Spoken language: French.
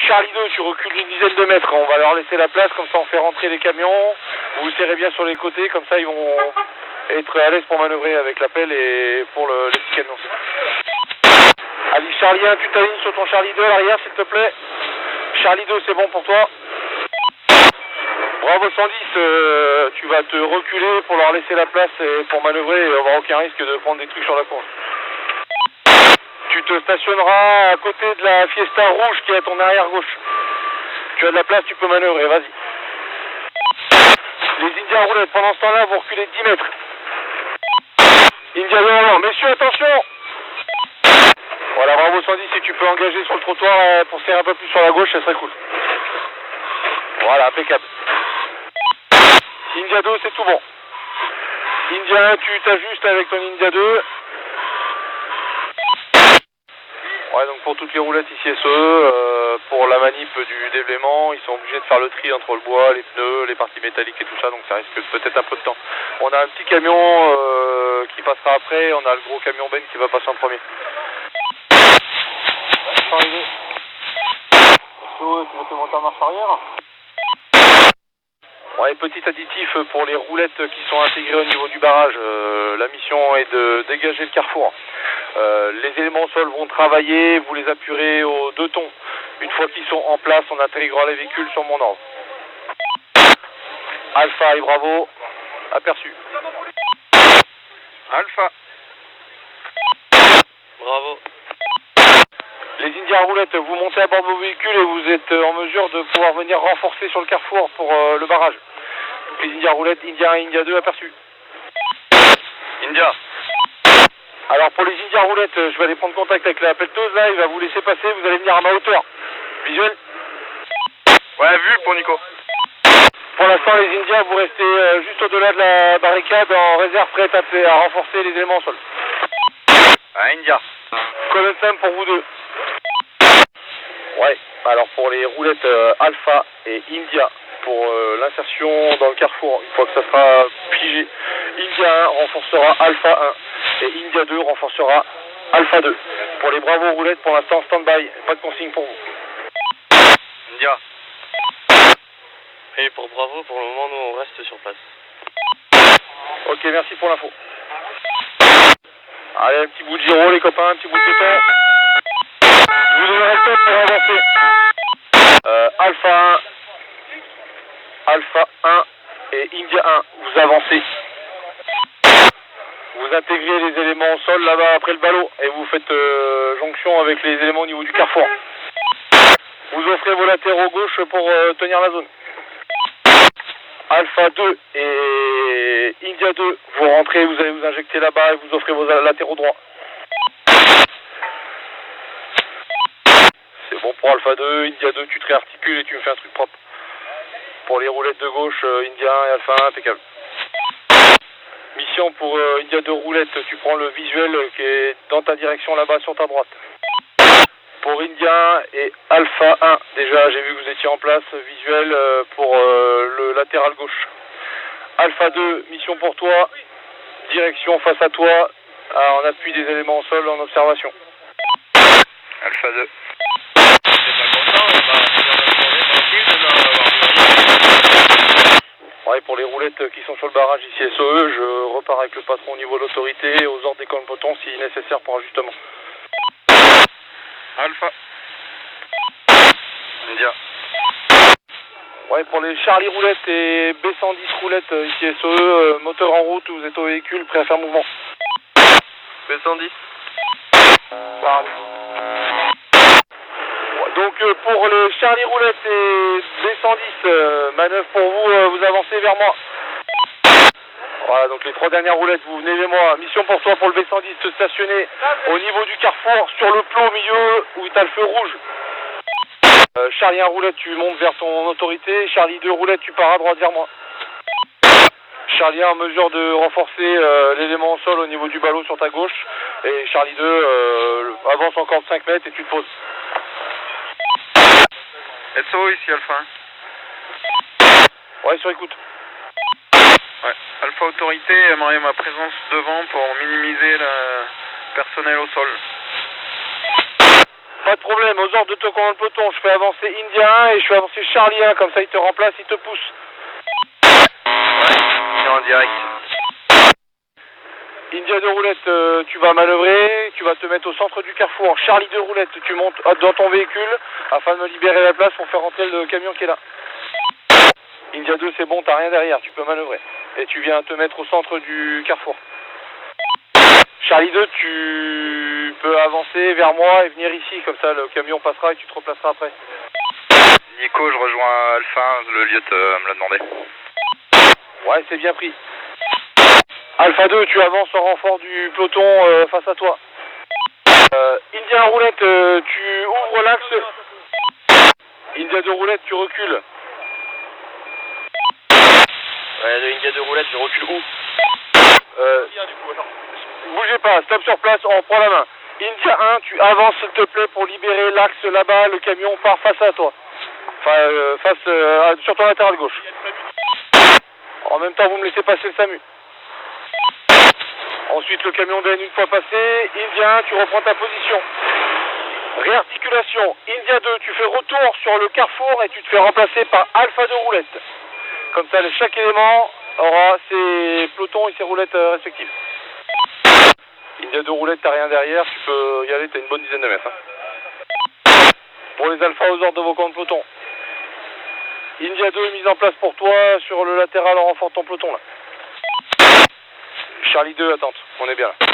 Charlie 2, tu recules une dizaine de mètres, on va leur laisser la place, comme ça on fait rentrer les camions, vous vous serrez bien sur les côtés, comme ça ils vont être à l'aise pour manœuvrer avec l'appel et pour les petits camions. Allez Charlie 1, tu t'alignes sur ton Charlie 2 à l'arrière s'il te plaît. Charlie 2 c'est bon pour toi. Bravo 110, tu vas te reculer pour leur laisser la place et pour manœuvrer et avoir aucun risque de prendre des trucs sur la course. Tu te stationneras à côté de la Fiesta rouge qui est à ton arrière gauche. Tu as de la place, tu peux manœuvrer, vas-y. Les Indiens roulettes, pendant ce temps-là, vous reculez de 10 mètres. India devant, messieurs, attention! Voilà, bravo 110, si tu peux engager sur le trottoir pour serrer un peu plus sur la gauche, ça serait cool. Voilà, impeccable. India 2, c'est tout bon. India 1, tu t'ajustes avec ton India 2. Ouais, donc pour toutes les roulettes ici SE, pour la manip du déblaiement, ils sont obligés de faire le tri entre le bois, les pneus, les parties métalliques et tout ça, donc ça risque peut-être un peu de temps. On a un petit camion qui passera après, on a le gros camion Ben qui va passer en premier. Arrivé. Tu me monter en marche arrière. Ouais, petit additif pour les roulettes qui sont intégrées au niveau du barrage. La mission est de dégager le carrefour. Les éléments au sol vont travailler, vous les appuierez aux 2 tons. Une fois qu'ils sont en place, on intégrera les véhicules sur mon ordre. Alpha et Bravo, aperçu. Alpha. Bravo. Les Indiens roulettes, vous montez à bord de vos véhicules et vous êtes en mesure de pouvoir venir renforcer sur le carrefour pour le barrage. Donc les Indiens roulettes, India 1 et India 2, aperçu. India. Alors pour les Indiens roulettes, je vais aller prendre contact avec la pelleteuse là, il va vous laisser passer, vous allez venir à ma hauteur. Visuel? Ouais, vu pour Nico. Pour l'instant les Indiens, vous restez juste au-delà de la barricade en réserve prête à renforcer les éléments au sol. Ah, India. Colonne Sam pour vous deux. Ouais, alors pour les roulettes Alpha et India, pour l'insertion dans le carrefour, une fois que ça sera figé, India 1 renforcera Alpha 1 et India 2 renforcera Alpha 2. Pour les Bravo roulettes, pour l'instant stand-by, pas de consigne pour vous. India. Et pour Bravo, pour le moment, nous on reste sur place. Ok, merci pour l'info. Allez, un petit bout de gyro les copains, un petit bout de béton. Je vous donnerai le temps pour avancer. Alpha 1 et India 1, vous avancez. Vous intégrez les éléments au sol là-bas après le ballot et vous faites jonction avec les éléments au niveau du carrefour. Vous offrez vos latéraux gauche pour tenir la zone. Alpha 2 et India 2, vous rentrez, vous allez vous injecter là-bas et vous offrez vos latéraux droits. C'est bon pour Alpha 2, India 2, tu te réarticules et tu me fais un truc propre. Pour les roulettes de gauche, India 1 et Alpha 1, impeccable. Mission pour India 2 roulettes, tu prends le visuel qui est dans ta direction là-bas sur ta droite. Pour India 1 et Alpha 1, déjà j'ai vu que vous étiez en place, visuel pour le latéral gauche. Alpha 2, mission pour toi, direction face à toi, en appui des éléments au sol en observation. Alpha 2. T'es pas content, on va finir notre journée tranquille de avoir Ouais, pour les roulettes qui sont sur le barrage ici SOE, je repars avec le patron au niveau de l'autorité, aux ordres des colpotons si nécessaire pour ajustement. Alpha. India. Ouais, pour les Charlie roulettes et B110 roulettes ici SOE, moteur en route, vous êtes au véhicule, prêt à faire mouvement. B110. Donc pour les Charlie roulettes et B110, manœuvre pour vous, vous avancez vers moi. Voilà, donc les 3 dernières roulettes, vous venez vers moi. Mission pour toi, pour le B110, te stationner au niveau du carrefour, sur le plot au milieu où tu as le feu rouge. Charlie 1 roulette, tu montes vers ton autorité. Charlie 2 roulette, tu pars à droite vers moi. Charlie 1 en mesure de renforcer l'élément au sol au niveau du ballot sur ta gauche. Et Charlie 2 avance encore de 5 mètres et tu te poses. SO ici Alpha 1. Ouais, sur écoute. Ouais. Alpha Autorité aimerait ma présence devant pour minimiser le personnel au sol. Pas de problème, aux ordres de ton commandant de peloton, je fais avancer India 1 et je fais avancer Charlie 1, comme ça il te remplace, il te pousse. Ouais, c'est en direct. India 2 roulette, tu vas manœuvrer, tu vas te mettre au centre du carrefour. Charlie 2 roulette, tu montes dans ton véhicule afin de me libérer la place pour faire rentrer le camion qui est là. India 2, c'est bon, t'as rien derrière, tu peux manœuvrer. Et tu viens te mettre au centre du carrefour. Charlie 2, tu peux avancer vers moi et venir ici, comme ça le camion passera et tu te replaceras après. Nico, je rejoins Alpha 1, le lieutenant me l'a demandé. Ouais, c'est bien pris. Alpha 2, tu avances en renfort du peloton face à toi. India 1 roulette, tu ouvres l'axe. India 2 roulette, tu recules. Ouais, India 2 roulette, je recule où? Bougez pas, stop sur place, on prend la main. India 1, tu avances s'il te plaît pour libérer l'axe là-bas, le camion part face à toi. Enfin, sur ton latéral gauche. En même temps, vous me laissez passer le SAMU. Ensuite, le camion DN une fois passé. India 1, tu reprends ta position. Réarticulation. India 2, tu fais retour sur le carrefour et tu te fais remplacer par Alpha 2 roulette. Comme ça, chaque élément aura ses pelotons et ses roulettes respectives. India 2 roulette, t'as rien derrière, tu peux y aller, t'as une bonne dizaine de mètres. Hein. Pour les alphas aux ordres de vos camps de peloton. India 2 mise en place pour toi sur le latéral en renfort de ton peloton là. Charlie 2, attente, on est bien là.